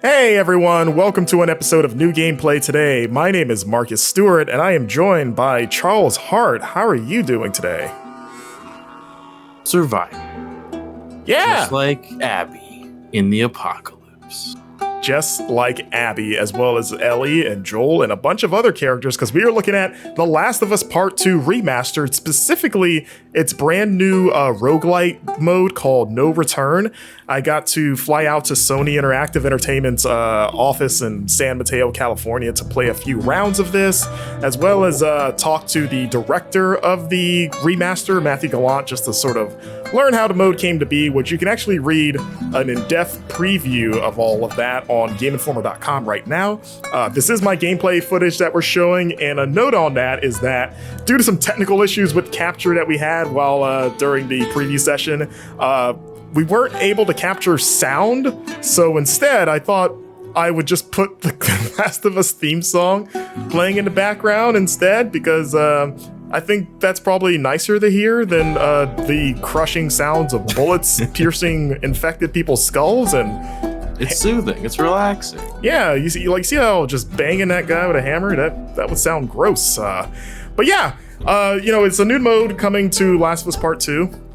Hey everyone, welcome to an episode of New Gameplay Today. My name is Marcus Stewart and I am joined by Charles Harte. How are you doing today? Surviving. Yeah! Just like Abby in the apocalypse. Just like Abby, as well as Ellie and Joel and a bunch of other characters, because we are looking at The Last of Us Part 2 Remastered, specifically its brand new roguelite mode called No Return. I got to fly out to Sony Interactive Entertainment's office in San Mateo, California to play a few rounds of this, as well as talk to the director of the remaster, Matthew Gallant, just to sort of learn how the mode came to be, which you can actually read an in-depth preview of all of that on GameInformer.com right now. This is my gameplay footage that we're showing, and a note on that is that due to some technical issues with capture that we had while during the preview session, we weren't able to capture sound, so instead I thought I would just put the Last of Us theme song playing in the background instead, because I think that's probably nicer to hear than the crushing sounds of bullets piercing infected people's skulls. And it's soothing, it's relaxing. Yeah, you see how just banging that guy with a hammer, that would sound gross. But yeah, it's a new mode coming to Last of Us Part 2.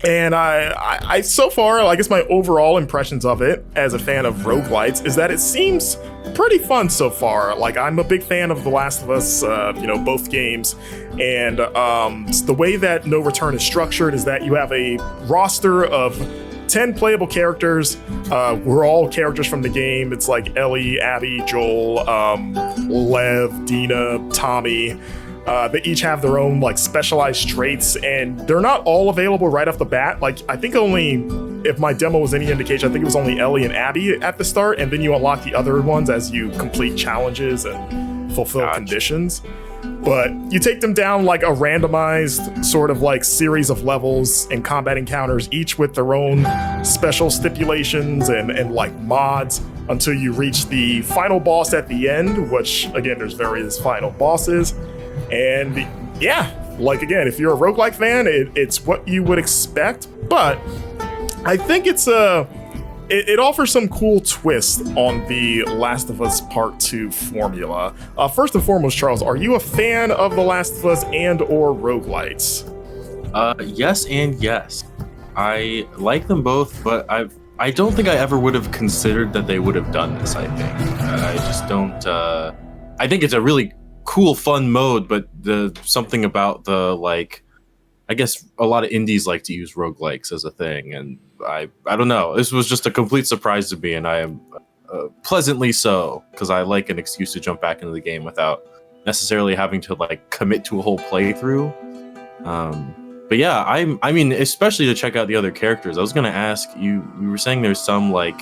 And I so far, I guess my overall impressions of it as a fan of roguelites is that it seems pretty fun so far. Like, I'm a big fan of The Last of Us, both games. And the way that No Return is structured is that you have a roster of 10 playable characters. We're all characters from the game. It's like Ellie, Abby, Joel, Lev, Dina, Tommy. They each have their own like specialized traits, and they're not all available right off the bat. Like, I think only, if my demo was any indication, I think it was only Ellie and Abby at the start, and then you unlock the other ones as you complete challenges and fulfill conditions. But you take them down like a randomized sort of like series of levels and combat encounters, each with their own special stipulations and like mods, until you reach the final boss at the end, which again, there's various final bosses. And yeah, like again, if you're a roguelike fan, it's what you would expect, but I think it offers some cool twists on the Last of Us Part 2 formula. First and foremost, Charles, are you a fan of The Last of Us and or roguelites? Yes and yes. I like them both, but I don't think I ever would have considered that they would have done this, I think. I just don't... I think it's a really cool, fun mode, but something about the, like... I guess a lot of indies like to use roguelikes as a thing, and I don't know. This was just a complete surprise to me, and I am pleasantly so, because I like an excuse to jump back into the game without necessarily having to like commit to a whole playthrough. But yeah, I mean, especially to check out the other characters. I was gonna ask you. You were saying there's some like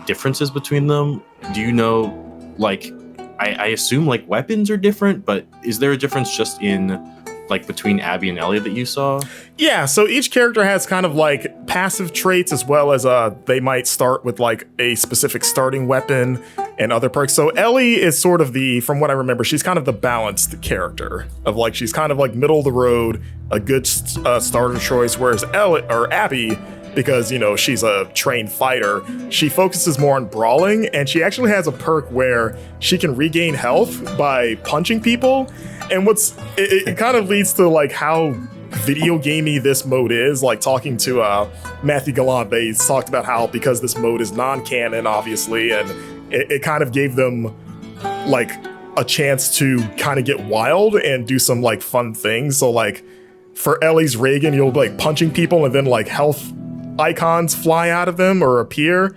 differences between them. Do you know, like, I assume like weapons are different, but is there a difference just in like between Abby and Ellie that you saw? Yeah, so each character has kind of like passive traits, as well as they might start with like a specific starting weapon and other perks. So Ellie is sort of from what I remember, she's kind of the balanced character of like, she's kind of like middle of the road, a good starter choice, whereas Abby, because, she's a trained fighter, she focuses more on brawling, and she actually has a perk where she can regain health by punching people. And it kind of leads to like how video gamey this mode is. Like, talking to Matthew Gallant, they talked about how, because this mode is non-canon, obviously, and it kind of gave them like a chance to kind of get wild and do some like fun things. So like for Ellie's Reagan, you'll be like punching people, and then like health icons fly out of them or appear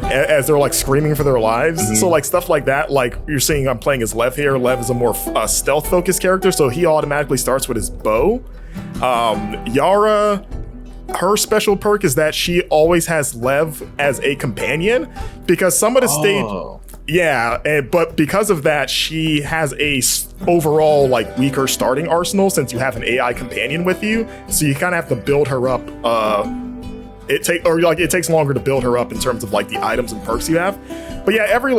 as they're like screaming for their lives. Mm-hmm. So like stuff like that, like you're seeing I'm playing as Lev here. Lev is a more stealth focused character, so he automatically starts with his bow. Yara, her special perk is that she always has Lev as a companion, because some of the stage, but because of that, she has a overall like weaker starting arsenal, since you have an AI companion with you, so you kind of have to build her up. It takes longer to build her up in terms of like the items and perks you have. But yeah, every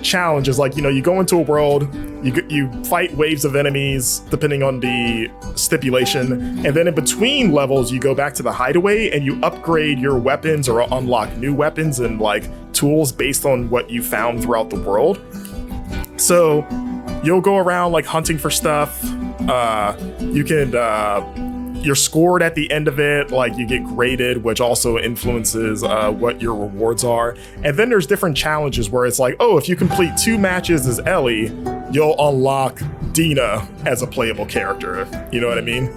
challenges. Like, you go into a world, you fight waves of enemies depending on the stipulation, and then in between levels you go back to the hideaway and you upgrade your weapons or unlock new weapons and like tools based on what you found throughout the world. So you'll go around like hunting for stuff. You're scored at the end of it, like you get graded, which also influences what your rewards are. And then there's different challenges where it's like, oh, if you complete 2 matches as Ellie, you'll unlock Dina as a playable character. You know what I mean?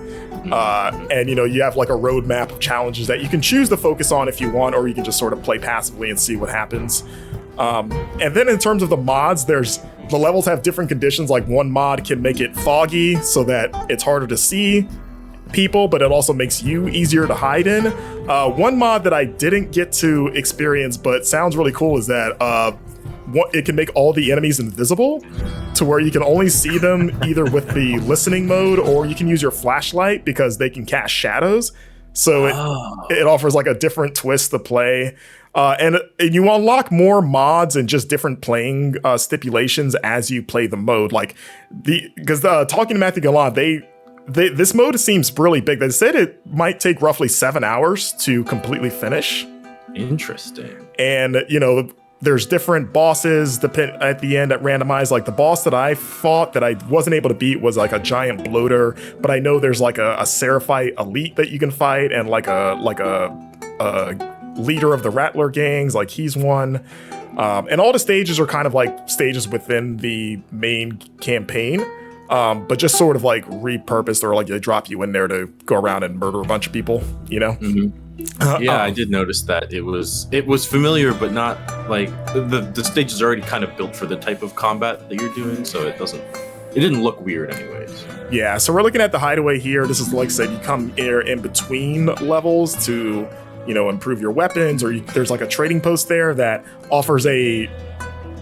And you have like a roadmap of challenges that you can choose to focus on if you want, or you can just sort of play passively and see what happens. And then in terms of the mods, the levels have different conditions. Like one mod can make it foggy so that it's harder to see people, but it also makes you easier to hide in. One mod that I didn't get to experience but sounds really cool is that it can make all the enemies invisible to where you can only see them either with the listening mode, or you can use your flashlight because they can cast shadows. So it offers like a different twist to play. And you unlock more mods and just different playing stipulations as you play the mode. Like because talking to Matthew Gallant, this mode seems really big. They said it might take roughly 7 hours to completely finish. Interesting. And, there's different bosses at the end at randomized. Like the boss that I fought that I wasn't able to beat was like a giant bloater, but I know there's like a Seraphite elite that you can fight, and like a leader of the Rattler gangs, like he's one. And all the stages are kind of like stages within the main campaign. But just sort of like repurposed, or like they drop you in there to go around and murder a bunch of people, Mm-hmm. I did notice that it was familiar, but not like the stage is already kind of built for the type of combat that you're doing, so it didn't look weird anyways. Yeah, so we're looking at the hideaway here. This is, like I said, you come here in between levels to, improve your weapons, or there's like a trading post there that offers a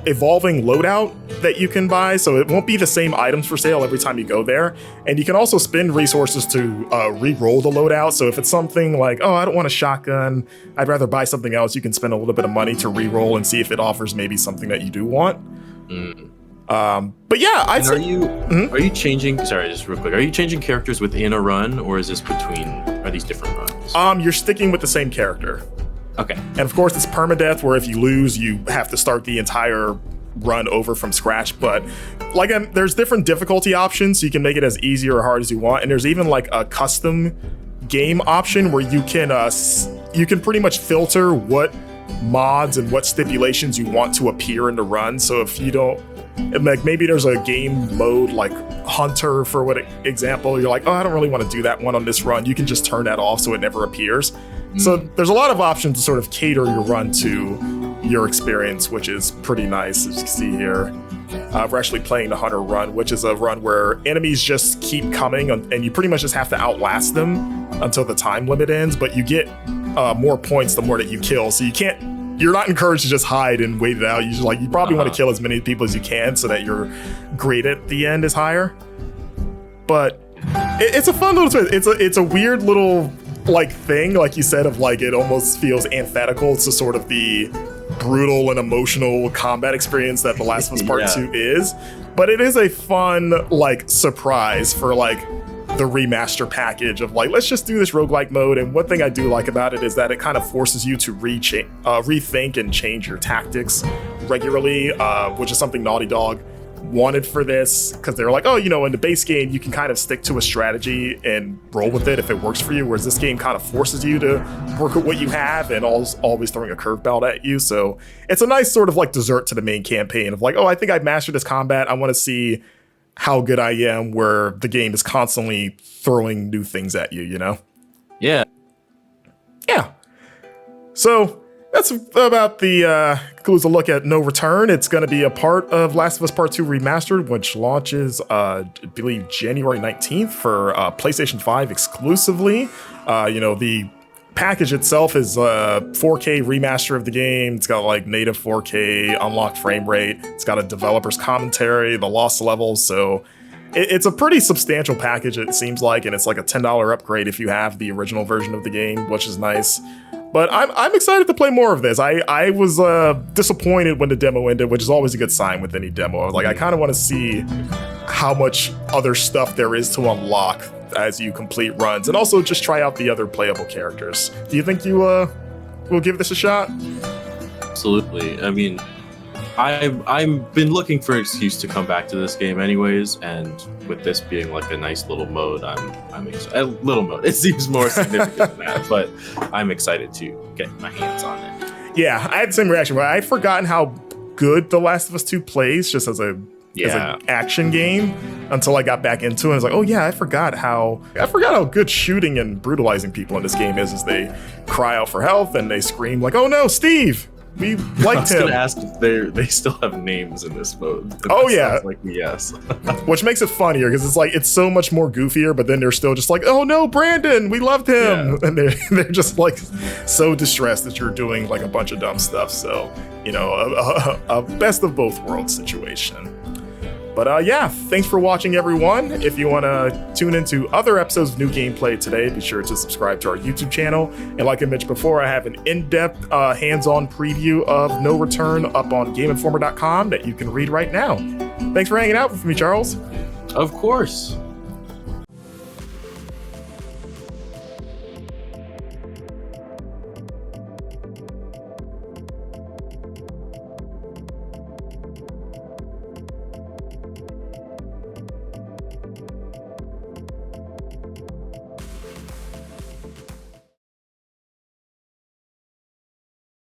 evolving loadout that you can buy, so it won't be the same items for sale every time you go there. And you can also spend resources to re-roll the loadout. So if it's something like, oh, I don't want a shotgun, I'd rather buy something else, you can spend a little bit of money to re-roll and see if it offers maybe something that you do want. But yeah, are you changing, sorry, just real quick, are you changing characters within a run, or is this are these different runs? You're sticking with the same character. Okay. And of course, it's permadeath, where if you lose, you have to start the entire run over from scratch. But like, there's different difficulty options, so you can make it as easy or hard as you want. And there's even like a custom game option where you can pretty much filter what mods and what stipulations you want to appear in the run. So if you don't, like maybe there's a game mode like Hunter for example, you're like, oh, I don't really want to do that one on this run. You can just turn that off so it never appears. So there's a lot of options to sort of cater your run to your experience, which is pretty nice. As you can see here, we're actually playing the Hunter run, which is a run where enemies just keep coming and you pretty much just have to outlast them until the time limit ends, but you get more points the more that you kill. So you're not encouraged to just hide and wait it out. You probably want to kill as many people as you can so that your grade at the end is higher. But it's a fun little twist. It's a weird little like thing, like you said, of like it almost feels antithetical to sort of the brutal and emotional combat experience that The Last of Us Part 2 is. But it is a fun like surprise for like the remaster package of like, let's just do this roguelike mode. And one thing I do like about it is that it kind of forces you to rethink and change your tactics regularly, which is something Naughty Dog wanted for this, because they were like, oh, in the base game you can kind of stick to a strategy and roll with it if it works for you, whereas this game kind of forces you to work with what you have and always throwing a curveball at you. So it's a nice sort of like dessert to the main campaign of like, oh, I think I've mastered this combat, I want to see how good I am, where the game is constantly throwing new things at you, Yeah. So that's about concludes a look at No Return. It's going to be a part of Last of Us Part 2 Remastered, which launches, I believe, January 19th for PlayStation 5 exclusively. The package itself is a 4K remaster of the game. It's got like native 4K unlocked frame rate. It's got a developer's commentary, the lost levels. So it's a pretty substantial package, it seems like, and it's like a $10 upgrade if you have the original version of the game, which is nice. But I'm excited to play more of this. I was disappointed when the demo ended, which is always a good sign with any demo. Like, I kind of want to see how much other stuff there is to unlock as you complete runs, and also just try out the other playable characters. Do you think you will give this a shot? Absolutely. I mean, I've been looking for an excuse to come back to this game anyways, and with this being like a nice little mode, I'm excited. A little mode. It seems more significant than that, but I'm excited to get my hands on it. Yeah, I had the same reaction. But I'd forgotten how good The Last of Us 2 plays just as an action game until I got back into it. I was like, oh yeah, I forgot how good shooting and brutalizing people in this game is, as they cry out for help and they scream like, oh no, Steve! We liked him. I was going to ask if they still have names in this mode. Oh yeah, like yes. Which makes it funnier because it's so much more goofier, but then they're still just like, oh no, Brandon, we loved him, and they're just like so distressed that you're doing like a bunch of dumb stuff. So a best of both worlds situation. But yeah, thanks for watching, everyone. If you want to tune into other episodes of New Gameplay today, be sure to subscribe to our YouTube channel. And like I mentioned before, I have an in-depth, hands-on preview of No Return up on GameInformer.com that you can read right now. Thanks for hanging out with me, Charles. Of course.